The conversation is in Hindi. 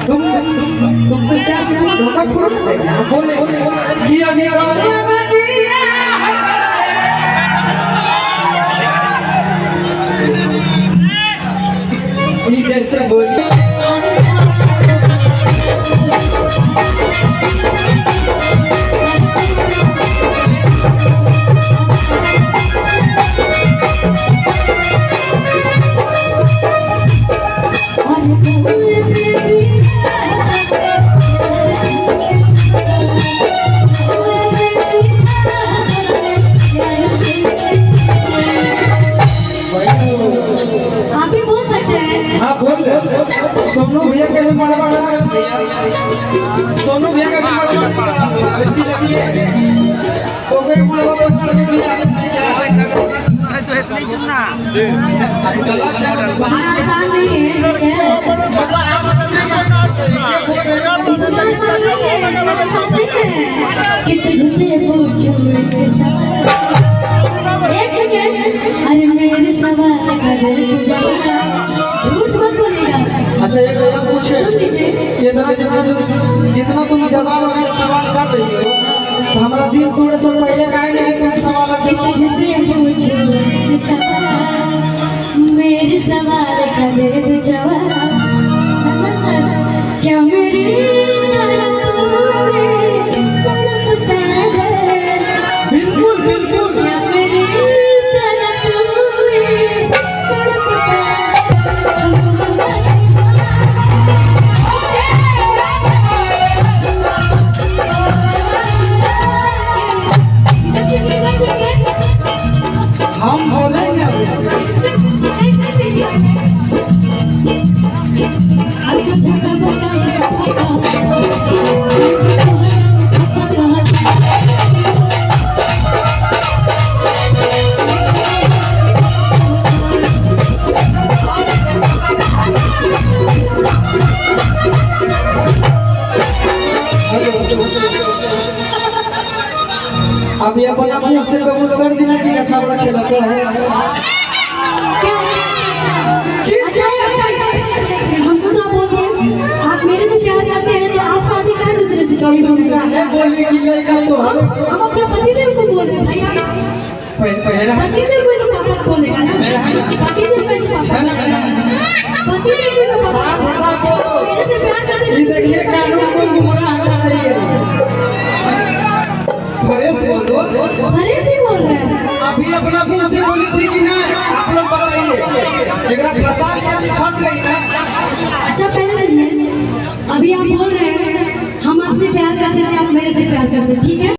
तुमसे प्यार किया धोखा छोड़ देगा बोले किया गया जैसे बोली आप भी बोल सकते हैं। हाँ बोल सोनू भैया के भी बड़ा सोनू भैया का भी बड़ा तो फिर बड़ा पसंद भैया आसान नहीं है कि तुझसे पूछूं एक सेकेंड। अरे मेरे सवाल का दिल झूठ मत बोलेगा। अच्छा एक पूछे जितना तुम जवाब में सवाल कर रही हो तो हमारा दिल थोड़े से पहले काहे नहीं तुम सवाल कि तुझसे पूछूं मेरे सवाल का दे तू जवाब। क्या मेरी बिल्कुल बिल्कुल क्या मेरी हम बोलेंगे अभी अपना मुंह से कबूल कर देना कि रखा बड़ा खेला तो है हमको तो बोलते हैं आप मेरे से प्यार करते हैं तो आप शादी करें दूसरे से क्यों बोले कि लड़का तो हम अपने पतिदेव को बोल रहे हैं भाई। पतिदेव को तो पापा बोलेगा ना पतिदेव को तो पापा पतिदेव को तो पापा मेरे से प्यार करते हैं। ये देखिए कानून को गुमराह कर रही है फरेश बोल रहे हैं अभी अपना मुंह से बोली थी कि ना आप लोग बताइए एकरा फंसा लिया फंस गई ना। अच्छा पहले सुनिए अभी आप बोल रहे हैं हम आपसे प्यार करते थे आप मेरे से प्यार करते ठीक है